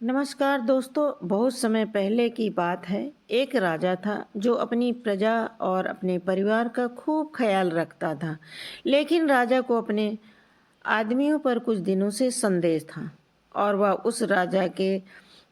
नमस्कार दोस्तों। बहुत समय पहले की बात है। एक राजा था जो अपनी प्रजा और अपने परिवार का खूब ख्याल रखता था। लेकिन राजा को अपने आदमियों पर कुछ दिनों से संदेह था और वह उस राजा के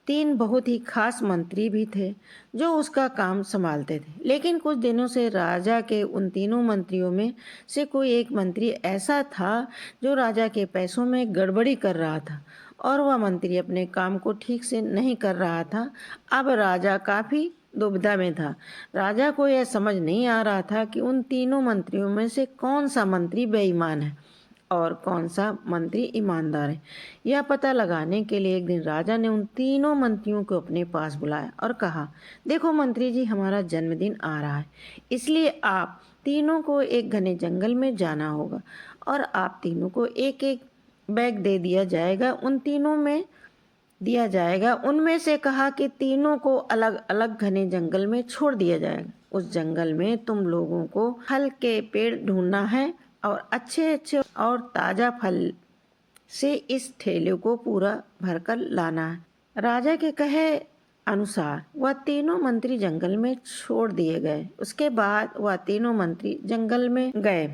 तीन बहुत ही खास मंत्री भी थे जो उसका काम संभालते थे। लेकिन कुछ दिनों से राजा के उन तीनों मंत्रियों में से कोई एक मंत्री ऐसा था जो राजा के पैसों में गड़बड़ी कर रहा था और वह मंत्री अपने काम को ठीक से नहीं कर रहा था। अब राजा काफ़ी दुविधा में था। राजा को यह समझ नहीं आ रहा था कि उन तीनों मंत्रियों में से कौन सा मंत्री बेईमान है और कौन सा मंत्री ईमानदार है। यह पता लगाने के लिए एक दिन राजा ने उन तीनों मंत्रियों को अपने पास बुलाया और कहा, देखो मंत्री जी, हमारा जन्मदिन आ रहा है, इसलिए आप तीनों को एक घने जंगल में जाना होगा और आप तीनों को एक एक बैग दे दिया जाएगा। उन तीनों में दिया जाएगा, उनमें से कहा कि तीनों को अलग अलग घने जंगल में छोड़ दिया जाएगा। उस जंगल में तुम लोगों को फल के पेड़ ढूंढना है और अच्छे अच्छे और ताजा फल से इस ठेले को पूरा भरकर लाना है। राजा के कहे अनुसार वह तीनों मंत्री जंगल में छोड़ दिए गए। उसके बाद वह तीनों मंत्री जंगल में गए।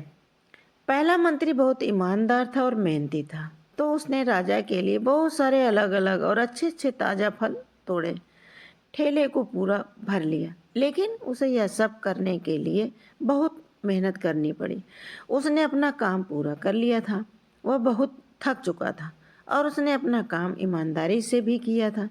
पहला मंत्री बहुत ईमानदार था और मेहनती था, तो उसने राजा के लिए बहुत सारे अलग अलग और अच्छे अच्छे ताजा फल तोड़े, ठेले को पूरा भर लिया। लेकिन उसे यह सब करने के लिए बहुत मेहनत करनी पड़ी। उसने अपना काम पूरा कर लिया था। वह बहुत थक चुका था और उसने अपना काम ईमानदारी से भी किया था।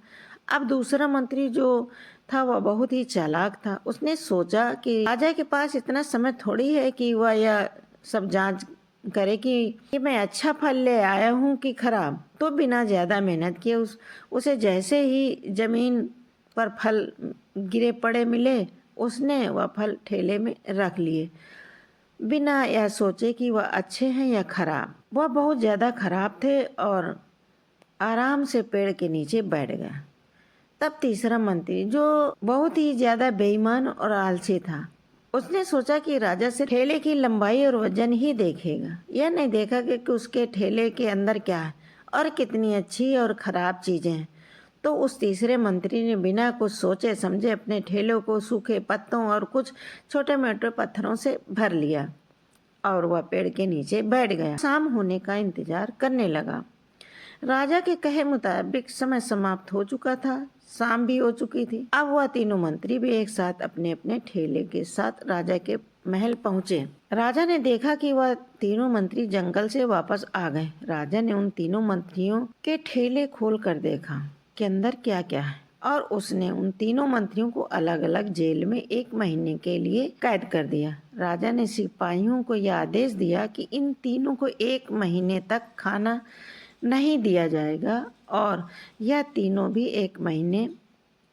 अब दूसरा मंत्री जो था वह बहुत ही चालाक था। उसने सोचा कि राजा के पास इतना समय थोड़ी है कि वह यह सब जांच करे कि मैं अच्छा फल ले आया हूँ कि खराब। तो बिना ज़्यादा मेहनत किए उसे जैसे ही जमीन पर फल गिरे पड़े मिले, उसने वह फल ठेले में रख लिए बिना यह सोचे कि वह अच्छे हैं या खराब। वह बहुत ज़्यादा खराब थे और आराम से पेड़ के नीचे बैठ गया। तब तीसरा मंत्री जो बहुत ही ज़्यादा बेईमान और आलसी था, उसने सोचा कि राजा से ठेले की लंबाई और वजन ही देखेगा। यह नहीं देखा कि उसके ठेले के अंदर क्या है और कितनी अच्छी और ख़राब चीज़ें हैं। तो उस तीसरे मंत्री ने बिना कुछ सोचे समझे अपने ठेलों को सूखे पत्तों और कुछ छोटे मोटे पत्थरों से भर लिया और वह पेड़ के नीचे बैठ गया। शाम होने का इंतजार करने लगा। राजा के कहे मुताबिक समय समाप्त हो चुका था, शाम भी हो चुकी थी। अब वह तीनों मंत्री भी एक साथ अपने अपने ठेले के साथ राजा के महल पहुंचे। राजा ने देखा कि वह तीनों मंत्री जंगल से वापस आ गए। राजा ने उन तीनों मंत्रियों के ठेले खोल कर देखा कि अंदर क्या क्या है और उसने उन तीनों मंत्रियों को अलग अलग जेल में 1 महीने के लिए कैद कर दिया। राजा ने सिपाहियों को यह आदेश दिया कि इन तीनों को 1 महीने तक खाना नहीं दिया जाएगा और यह तीनों भी 1 महीने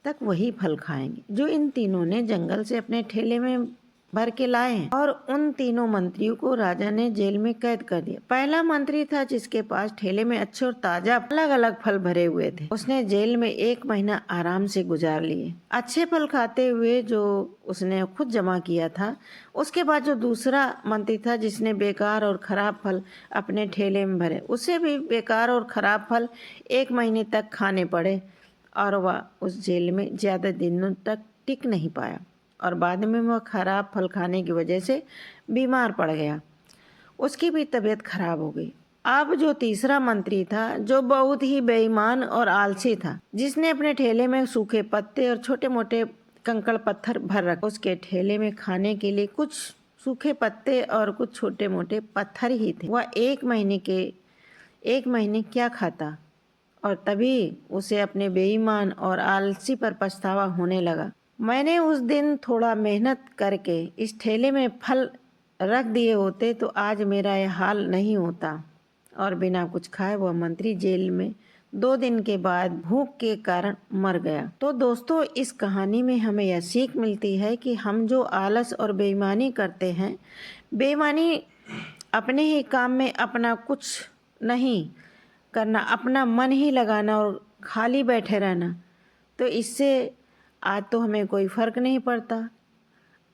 तक वही फल खाएंगे जो इन तीनों ने जंगल से अपने ठेले में भर के लाए हैं। और उन तीनों मंत्रियों को राजा ने जेल में कैद कर दिया। पहला मंत्री था जिसके पास ठेले में अच्छे और ताजा अलग अलग फल भरे हुए थे। उसने जेल में 1 महीना आराम से गुजार लिए, अच्छे फल खाते हुए जो उसने खुद जमा किया था। उसके बाद जो दूसरा मंत्री था जिसने बेकार और खराब फल अपने ठेले में भरे, उसे भी बेकार और खराब फल 1 महीने तक खाने पड़े और वह उस जेल में ज़्यादा दिनों तक टिक नहीं पाया और बाद में वह खराब फल खाने की वजह से बीमार पड़ गया। उसकी भी तबीयत खराब हो गई। अब जो तीसरा मंत्री था जो बहुत ही बेईमान और आलसी था, जिसने अपने ठेले में सूखे पत्ते और छोटे मोटे कंकड़ पत्थर भर रखे। उसके ठेले में खाने के लिए कुछ सूखे पत्ते और कुछ छोटे मोटे पत्थर ही थे। वह 1 महीने क्या खाता और तभी उसे अपने बेईमान और आलसी पर पछतावा होने लगा। मैंने उस दिन थोड़ा मेहनत करके इस ठेले में फल रख दिए होते तो आज मेरा यह हाल नहीं होता। और बिना कुछ खाए वह मंत्री जेल में 2 दिन के बाद भूख के कारण मर गया। तो दोस्तों, इस कहानी में हमें यह सीख मिलती है कि हम जो आलस और बेईमानी करते हैं, बेईमानी अपने ही काम में अपना कुछ नहीं करना, अपना मन ही लगाना और खाली बैठे रहना, तो इससे आज तो हमें कोई फ़र्क नहीं पड़ता।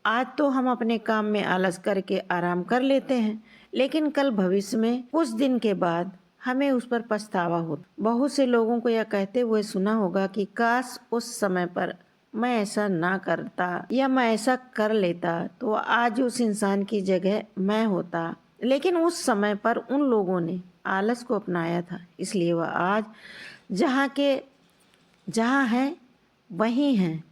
आज तो हम अपने काम में आलस करके आराम कर लेते हैं, लेकिन कल भविष्य में कुछ दिन के बाद हमें उस पर पछतावा होता। बहुत से लोगों को यह कहते हुए सुना होगा कि काश उस समय पर मैं ऐसा ना करता या मैं ऐसा कर लेता तो आज उस इंसान की जगह मैं होता। लेकिन उस समय पर उन लोगों ने आलस को अपनाया था, इसलिए वह आज जहाँ है वहीं हैं।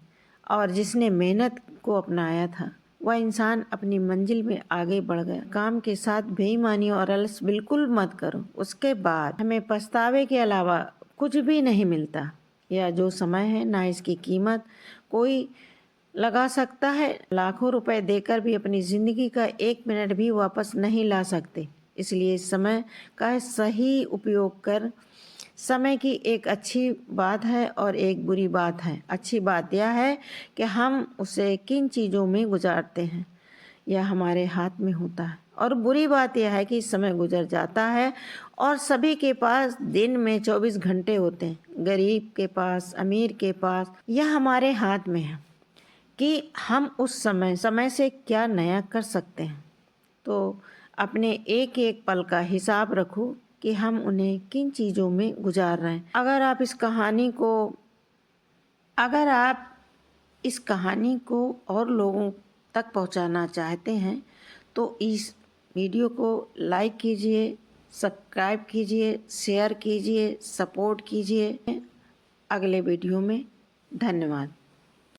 और जिसने मेहनत को अपनाया था वह इंसान अपनी मंजिल में आगे बढ़ गया। काम के साथ बेईमानी और आलस बिल्कुल मत करो, उसके बाद हमें पछतावे के अलावा कुछ भी नहीं मिलता। यह जो समय है ना इसकी कीमत कोई लगा सकता है। लाखों रुपए देकर भी अपनी ज़िंदगी का एक मिनट भी वापस नहीं ला सकते। इसलिए इस समय का सही उपयोग कर। समय की एक अच्छी बात है और एक बुरी बात है। अच्छी बात यह है कि हम उसे किन चीज़ों में गुजारते हैं, यह हमारे हाथ में होता है। और बुरी बात यह है कि समय गुजर जाता है और सभी के पास दिन में 24 घंटे होते हैं। गरीब के पास, अमीर के पास, यह हमारे हाथ में है कि हम उस समय से क्या नया कर सकते हैं। तो अपने एक एक पल का हिसाब रखो कि हम उन्हें किन चीज़ों में गुजार रहे हैं। अगर आप इस कहानी को और लोगों तक पहुंचाना चाहते हैं तो इस वीडियो को लाइक कीजिए, सब्सक्राइब कीजिए, शेयर कीजिए, सपोर्ट कीजिए। अगले वीडियो में धन्यवाद।